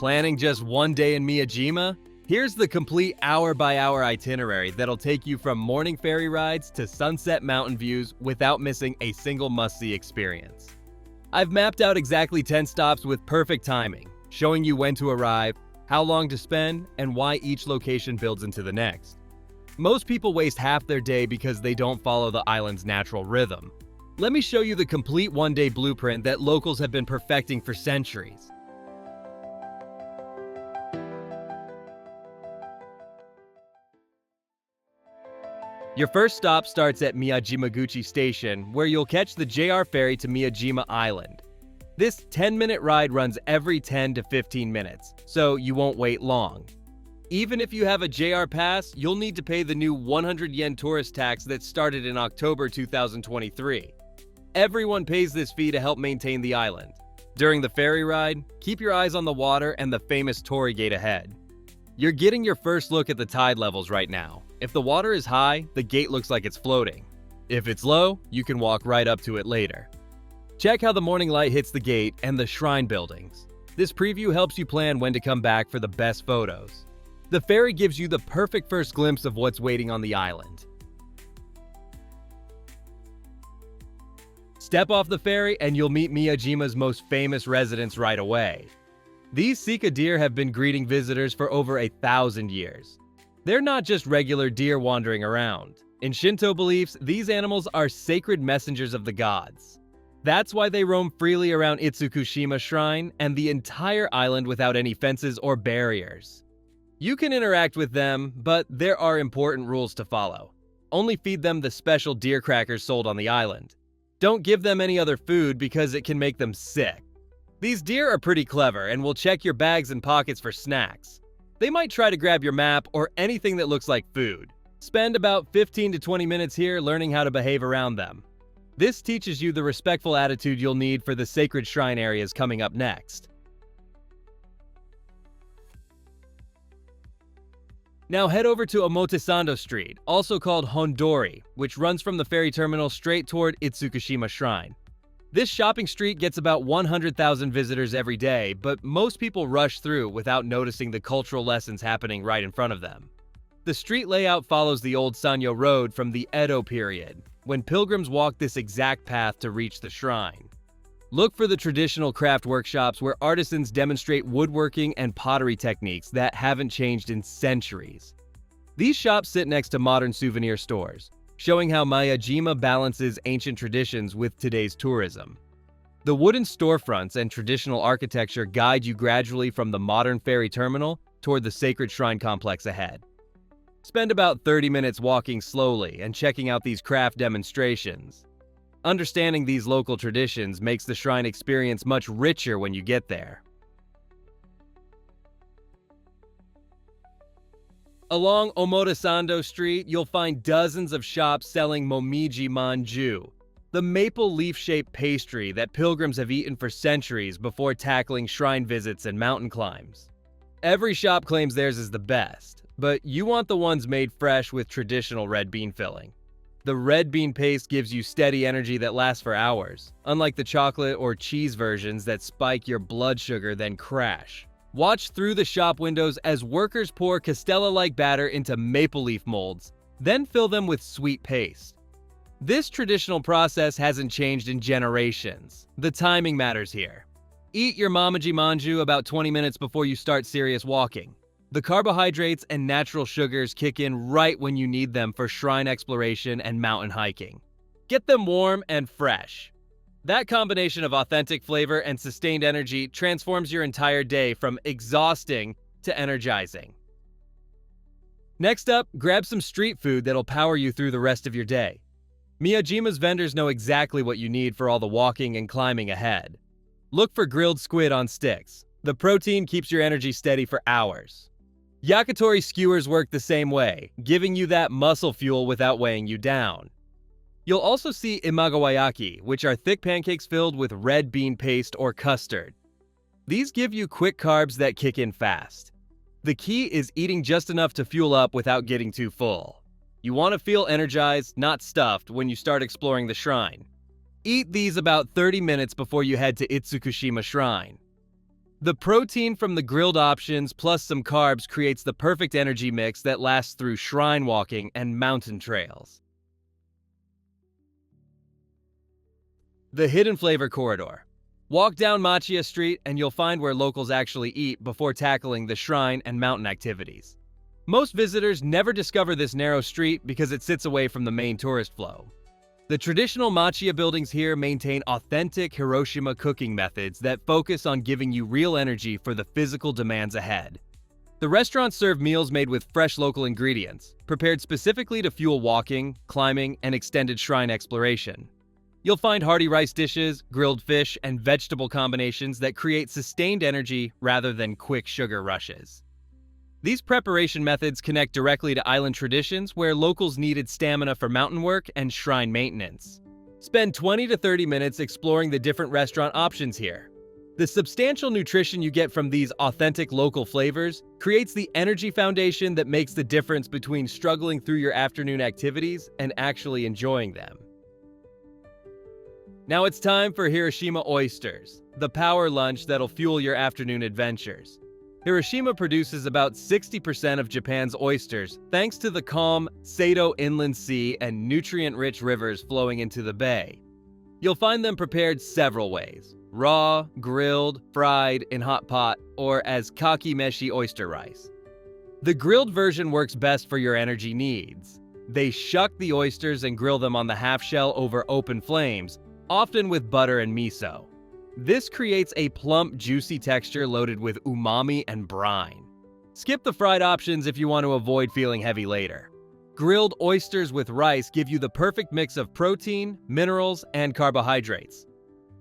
Planning just one day in Miyajima? Here's the complete hour-by-hour itinerary that'll take you from morning ferry rides to sunset mountain views without missing a single must-see experience. I've mapped out exactly 10 stops with perfect timing, showing you when to arrive, how long to spend, and why each location builds into the next. Most people waste half their day because they don't follow the island's natural rhythm. Let me show you the complete one-day blueprint that locals have been perfecting for centuries. Your first stop starts at Miyajima Station, where you'll catch the JR ferry to Miyajima Island. This 10-minute ride runs every 10 to 15 minutes, so you won't wait long. Even if you have a JR pass, you'll need to pay the new 100 yen tourist tax that started in October 2023. Everyone pays this fee to help maintain the island. During the ferry ride, keep your eyes on the water and the famous torii gate ahead. You're getting your first look at the tide levels right now. If the water is high, the gate looks like it's floating. If it's low, you can walk right up to it later. Check how the morning light hits the gate and the shrine buildings. This preview helps you plan when to come back for the best photos. The ferry gives you the perfect first glimpse of what's waiting on the island. Step off the ferry and you'll meet Miyajima's most famous residents right away. These Sika deer have been greeting visitors for over 1,000 years. They're not just regular deer wandering around. In Shinto beliefs, these animals are sacred messengers of the gods. That's why they roam freely around Itsukushima Shrine and the entire island without any fences or barriers. You can interact with them, but there are important rules to follow. Only feed them the special deer crackers sold on the island. Don't give them any other food because it can make them sick. These deer are pretty clever and will check your bags and pockets for snacks. They might try to grab your map or anything that looks like food. Spend about 15 to 20 minutes here learning how to behave around them. This teaches you the respectful attitude you'll need for the sacred shrine areas coming up next. Now head over to Omotesando Street, also called Hondori, which runs from the ferry terminal straight toward Itsukushima Shrine. This shopping street gets about 100,000 visitors every day, but most people rush through without noticing the cultural lessons happening right in front of them. The street layout follows the old Sanyo Road from the Edo period, when pilgrims walked this exact path to reach the shrine. Look for the traditional craft workshops where artisans demonstrate woodworking and pottery techniques that haven't changed in centuries. These shops sit next to modern souvenir stores, showing how Miyajima balances ancient traditions with today's tourism. The wooden storefronts and traditional architecture guide you gradually from the modern ferry terminal toward the sacred shrine complex ahead. Spend about 30 minutes walking slowly and checking out these craft demonstrations. Understanding these local traditions makes the shrine experience much richer when you get there. Along Omotesando Street, you'll find dozens of shops selling Momiji manju, the maple leaf-shaped pastry that pilgrims have eaten for centuries before tackling shrine visits and mountain climbs. Every shop claims theirs is the best, but you want the ones made fresh with traditional red bean filling. The red bean paste gives you steady energy that lasts for hours, unlike the chocolate or cheese versions that spike your blood sugar then crash. Watch through the shop windows as workers pour castella-like batter into maple leaf molds, then fill them with sweet paste. This traditional process hasn't changed in generations. The timing matters here. Eat your Momiji manju about 20 minutes before you start serious walking. The carbohydrates and natural sugars kick in right when you need them for shrine exploration and mountain hiking. Get them warm and fresh. That combination of authentic flavor and sustained energy transforms your entire day from exhausting to energizing. Next up, grab some street food that'll power you through the rest of your day. Miyajima's vendors know exactly what you need for all the walking and climbing ahead. Look for grilled squid on sticks. The protein keeps your energy steady for hours. Yakitori skewers work the same way, giving you that muscle fuel without weighing you down. You'll also see imagawayaki, which are thick pancakes filled with red bean paste or custard. These give you quick carbs that kick in fast. The key is eating just enough to fuel up without getting too full. You want to feel energized, not stuffed, when you start exploring the shrine. Eat these about 30 minutes before you head to Itsukushima Shrine. The protein from the grilled options plus some carbs creates the perfect energy mix that lasts through shrine walking and mountain trails. The Hidden Flavor Corridor. Walk down Machiya Street and you'll find where locals actually eat before tackling the shrine and mountain activities. Most visitors never discover this narrow street because it sits away from the main tourist flow. The traditional Machiya buildings here maintain authentic Hiroshima cooking methods that focus on giving you real energy for the physical demands ahead. The restaurants serve meals made with fresh local ingredients, prepared specifically to fuel walking, climbing, and extended shrine exploration. You'll find hearty rice dishes, grilled fish, and vegetable combinations that create sustained energy rather than quick sugar rushes. These preparation methods connect directly to island traditions where locals needed stamina for mountain work and shrine maintenance. Spend 20 to 30 minutes exploring the different restaurant options here. The substantial nutrition you get from these authentic local flavors creates the energy foundation that makes the difference between struggling through your afternoon activities and actually enjoying them. Now it's time for Hiroshima oysters, the power lunch that'll fuel your afternoon adventures. Hiroshima produces about 60% of Japan's oysters thanks to the calm Sato Inland Sea and nutrient-rich rivers flowing into the bay. You'll find them prepared several ways: raw, grilled, fried, in hot pot, or as kaki-meshi oyster rice. The grilled version works best for your energy needs. They shuck the oysters and grill them on the half-shell over open flames, often with butter and miso. This creates a plump, juicy texture loaded with umami and brine. Skip the fried options if you want to avoid feeling heavy later. Grilled oysters with rice give you the perfect mix of protein, minerals, and carbohydrates.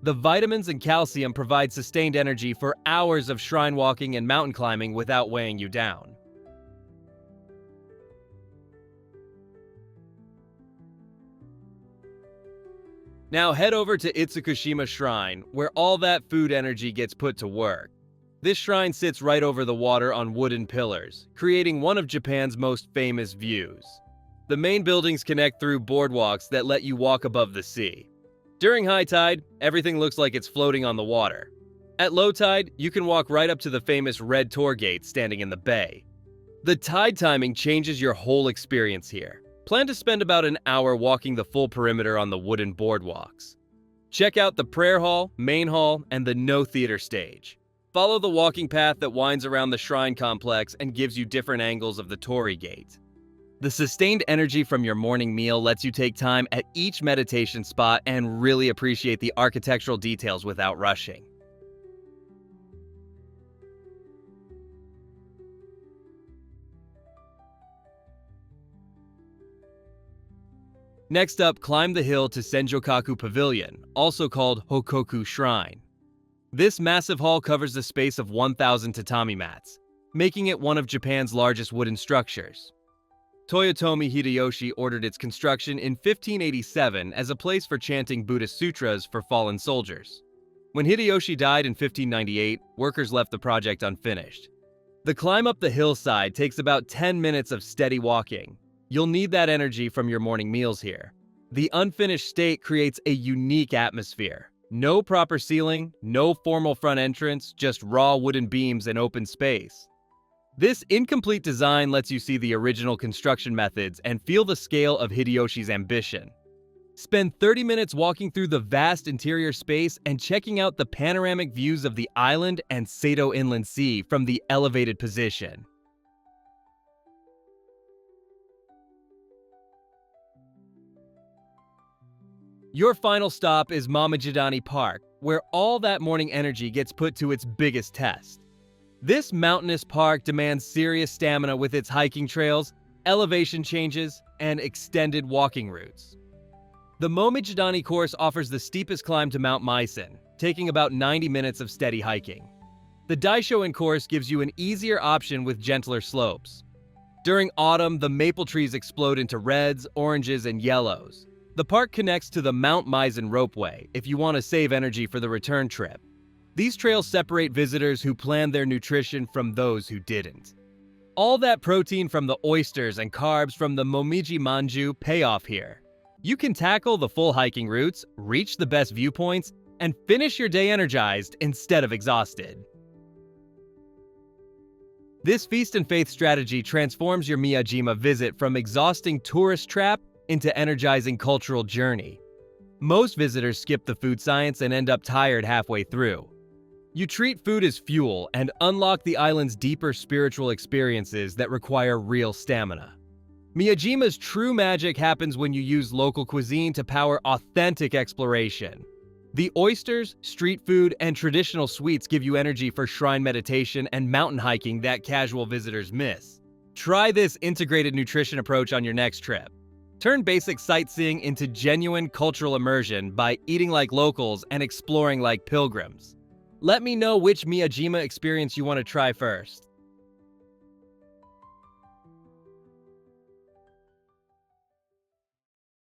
The vitamins and calcium provide sustained energy for hours of shrine walking and mountain climbing without weighing you down. Now head over to Itsukushima Shrine, where all that food energy gets put to work. This shrine sits right over the water on wooden pillars, creating one of Japan's most famous views. The main buildings connect through boardwalks that let you walk above the sea. During high tide, everything looks like it's floating on the water. At low tide, you can walk right up to the famous red torii gate standing in the bay. The tide timing changes your whole experience here. Plan to spend about an hour walking the full perimeter on the wooden boardwalks. Check out the prayer hall, main hall, and the no theater stage. Follow the walking path that winds around the shrine complex and gives you different angles of the torii gate. The sustained energy from your morning meal lets you take time at each meditation spot and really appreciate the architectural details without rushing. Next up, climb the hill to Senjokaku Pavilion, also called Hokoku Shrine. This massive hall covers the space of 1,000 tatami mats, making it one of Japan's largest wooden structures. Toyotomi Hideyoshi ordered its construction in 1587 as a place for chanting Buddhist sutras for fallen soldiers. When Hideyoshi died in 1598, workers left the project unfinished. The climb up the hillside takes about 10 minutes of steady walking. You'll need that energy from your morning meals here. The unfinished state creates a unique atmosphere. No proper ceiling, no formal front entrance, just raw wooden beams and open space. This incomplete design lets you see the original construction methods and feel the scale of Hideyoshi's ambition. Spend 30 minutes walking through the vast interior space and checking out the panoramic views of the island and Sato Inland Sea from the elevated position. Your final stop is Momiji Park, where all that morning energy gets put to its biggest test. This mountainous park demands serious stamina with its hiking trails, elevation changes, and extended walking routes. The Momiji course offers the steepest climb to Mt Misen, taking about 90 minutes of steady hiking. The Daishoin course gives you an easier option with gentler slopes. During autumn, the maple trees explode into reds, oranges, and yellows. The park connects to the Mt Misen ropeway if you want to save energy for the return trip. These trails separate visitors who planned their nutrition from those who didn't. All that protein from the oysters and carbs from the Momiji manju pay off here. You can tackle the full hiking routes, reach the best viewpoints, and finish your day energized instead of exhausted. This feast and faith strategy transforms your Miyajima visit from exhausting tourist trap into energizing cultural journey. Most visitors skip the food science and end up tired halfway through. You treat food as fuel and unlock the island's deeper spiritual experiences that require real stamina. Miyajima's true magic happens when you use local cuisine to power authentic exploration. The oysters, street food, and traditional sweets give you energy for shrine meditation and mountain hiking that casual visitors miss. Try this integrated nutrition approach on your next trip. Turn basic sightseeing into genuine cultural immersion by eating like locals and exploring like pilgrims. Let me know which Miyajima experience you want to try first.